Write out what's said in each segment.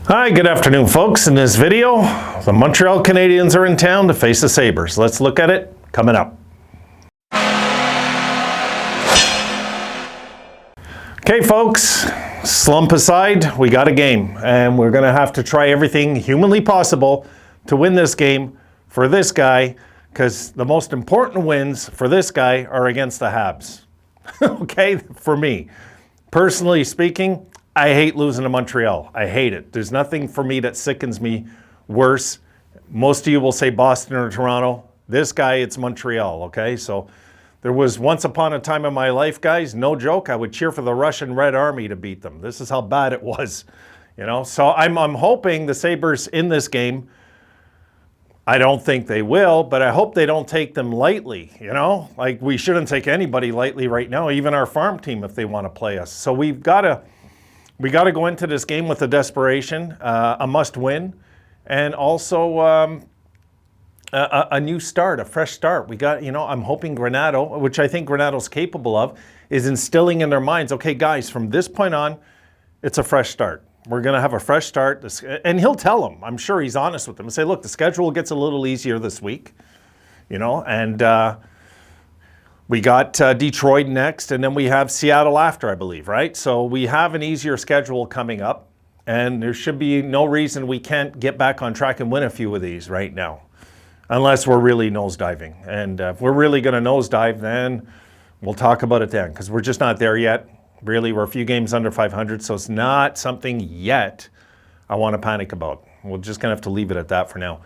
Hi, good afternoon, folks. In this video, the Montreal Canadiens are in town to face the Sabres. Let's look at it coming up. Okay, folks, slump aside, we got a game, and we're going to have to try everything humanly possible to win this game for this guy, because the most important wins for this guy are against the Habs. Okay, for me. Personally speaking, I hate losing to Montreal. I hate it. There's nothing for me that sickens me worse. Most of you will say Boston or Toronto. This guy, it's Montreal, okay? So there was once upon a time in my life, guys, no joke, I would cheer for the Russian Red Army to beat them. This is how bad it was, you know? So I'm hoping the Sabres in this game, I don't think they will, but I hope they don't take them lightly, you know? Like, we shouldn't take anybody lightly right now, even our farm team if they want to play us. So we got to go into this game with a desperation, a must-win, and also a new start, a fresh start. We got, you know, I'm hoping Granato, which I think Granato's capable of, is instilling in their minds, okay, guys, from this point on, it's a fresh start. We're going to have a fresh start. And he'll tell them, I'm sure he's honest with them, and say, look, the schedule gets a little easier this week, you know, and we got Detroit next, and then we have Seattle after, I believe, right? So we have an easier schedule coming up, and there should be no reason we can't get back on track and win a few of these right now, unless we're really nosediving. And if we're really going to nosedive, then we'll talk about it then, because we're just not there yet. Really, we're a few games under 500, so it's not something yet I want to panic about. We're just going to have to leave it at that for now.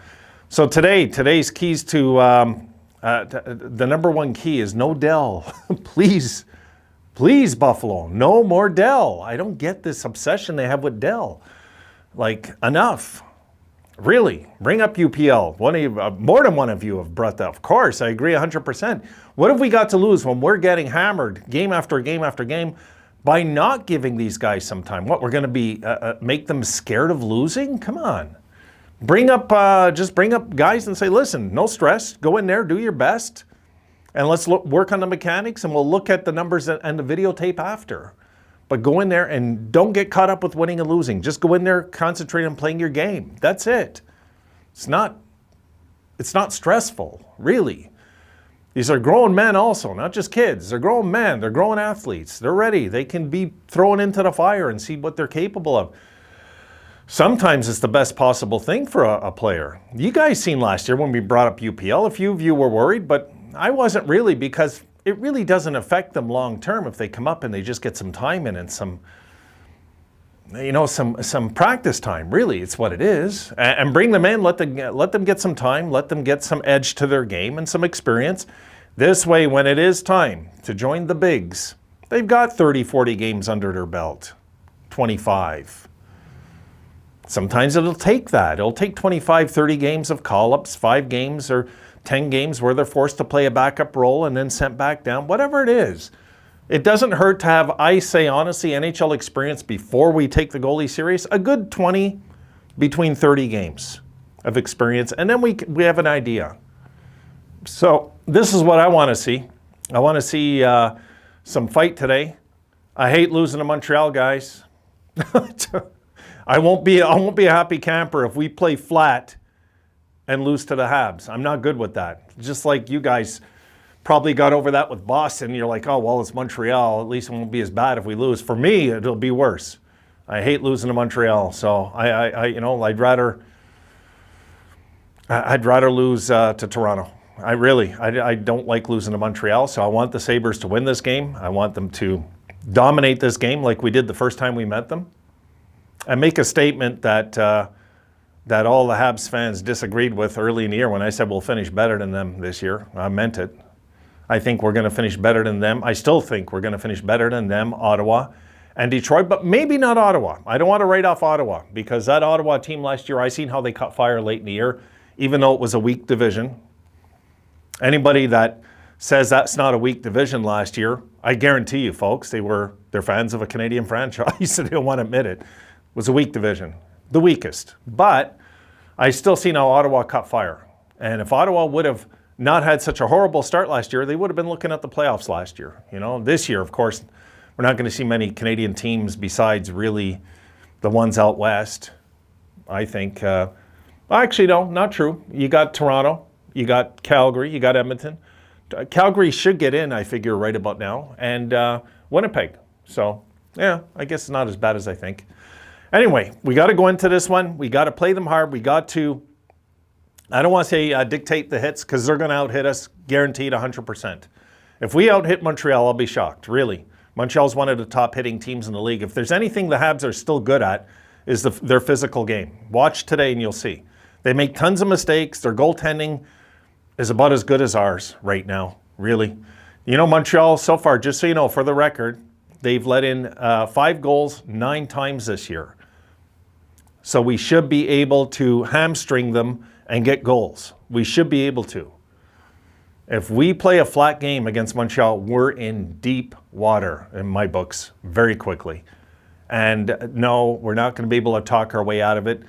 So today's keys to... the number one key is no Dell. Please, Buffalo, no more Dell. I don't get this obsession they have with Dell. Like, enough. Really, bring up UPL. More than one of you have brought that. Of course, I agree 100%. What have we got to lose when we're getting hammered game after game after game by not giving these guys some time? What, we're going to be make them scared of losing? Come on. Just bring up guys and say, listen, no stress. Go in there, do your best, and let's work on the mechanics, and we'll look at the numbers and the videotape after. But go in there and don't get caught up with winning and losing. Just go in there, concentrate on playing your game. That's it. It's not stressful, really. These are grown men also, not just kids. They're grown men. They're grown athletes. They're ready. They can be thrown into the fire and see what they're capable of. Sometimes it's the best possible thing for a player. You guys seen last year when we brought up UPL, a few of you were worried, but I wasn't really, because it really doesn't affect them long term if they come up and they just get some time in and some, you know, some practice time. Really, it's what it is. And bring them in, let them get some time, let them get some edge to their game and some experience. This way, when it is time to join the bigs, they've got 30, 40 games under their belt, 25. Sometimes it'll take that. It'll take 25, 30 games of call-ups, 5 games or 10 games where they're forced to play a backup role and then sent back down, whatever it is. It doesn't hurt to have, I say honestly, NHL experience before we take the goalie serious. A good 20, between 30 games of experience, and then we have an idea. So this is what I want to see. I want to see some fight today. I hate losing to Montreal, guys. I won't be a happy camper if we play flat and lose to the Habs. I'm not good with that. Just like you guys probably got over that with Boston. You're like, oh, well, it's Montreal. At least it won't be as bad if we lose. For me, it'll be worse. I hate losing to Montreal. So I'd rather lose to Toronto. I don't like losing to Montreal. So I want the Sabres to win this game. I want them to dominate this game like we did the first time we met them. I make a statement that all the Habs fans disagreed with early in the year when I said we'll finish better than them this year. I meant it. I think we're going to finish better than them. I still think we're going to finish better than them, Ottawa and Detroit, but maybe not Ottawa. I don't want to write off Ottawa, because that Ottawa team last year, I seen how they caught fire late in the year, even though it was a weak division. Anybody that says that's not a weak division last year, I guarantee you, folks, they're fans of a Canadian franchise, so they don't want to admit it. Was a weak division, the weakest. But I still see now Ottawa caught fire. And if Ottawa would have not had such a horrible start last year, they would have been looking at the playoffs last year. You know, this year, of course, we're not going to see many Canadian teams besides really the ones out west. I think. Actually, no, not true. You got Toronto, you got Calgary, you got Edmonton. Calgary should get in, I figure, right about now, and Winnipeg. So, yeah, I guess it's not as bad as I think. Anyway, we got to go into this one. We got to play them hard. We got to, I don't want to say dictate the hits, because they're going to out-hit us, guaranteed 100%. If we out-hit Montreal, I'll be shocked, really. Montreal's one of the top hitting teams in the league. If there's anything the Habs are still good at, is their physical game. Watch today and you'll see. They make tons of mistakes. Their goaltending is about as good as ours right now, really. You know, Montreal so far, just so you know, for the record, they've let in 5 goals 9 times this year. So we should be able to hamstring them and get goals. We should be able to. If we play a flat game against Montreal, we're in deep water in my books very quickly. And no, we're not going to be able to talk our way out of it.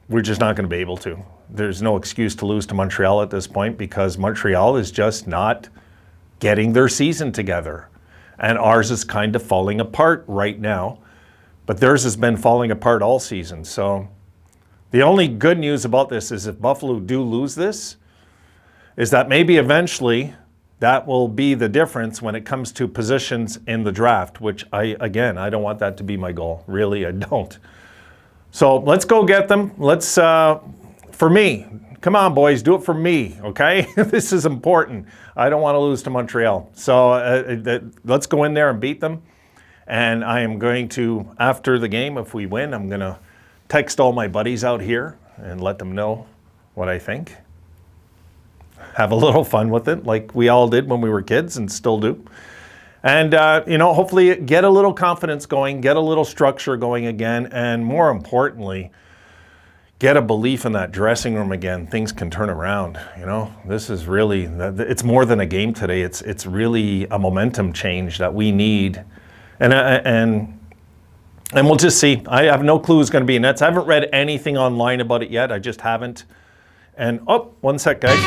We're just not going to be able to. There's no excuse to lose to Montreal at this point, because Montreal is just not getting their season together. And ours is kind of falling apart right now. But theirs has been falling apart all season. So the only good news about this is if Buffalo do lose this, is that maybe eventually that will be the difference when it comes to positions in the draft, which I don't want that to be my goal. Really, I don't. So let's go get them. Let's, for me, come on, boys, do it for me, okay? This is important. I don't want to lose to Montreal. So let's go in there and beat them. And I am going to, after the game, if we win, I'm going to text all my buddies out here and let them know what I think. Have a little fun with it, like we all did when we were kids and still do. And, hopefully get a little confidence going, get a little structure going again, and more importantly, get a belief in that dressing room again. Things can turn around, This is really, it's more than a game today. It's really a momentum change that we need. And we'll just see. I have no clue who's going to be in nets. I haven't read anything online about it yet. I just haven't. And, one sec, guys.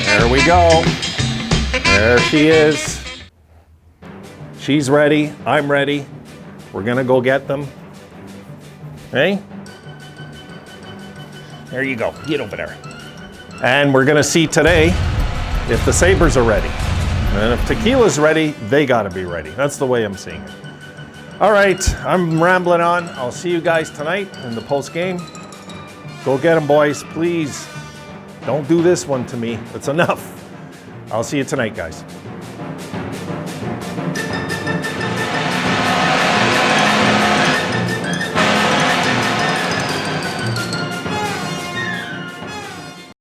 There we go. There she is. She's ready. I'm ready. We're going to go get them. Hey? There you go. Get over there. And we're going to see today if the Sabres are ready. And if Tequila's ready, they got to be ready. That's the way I'm seeing it. All right. I'm rambling on. I'll see you guys tonight in the post game. Go get them, boys. Please. Don't do this one to me. It's enough. I'll see you tonight, guys.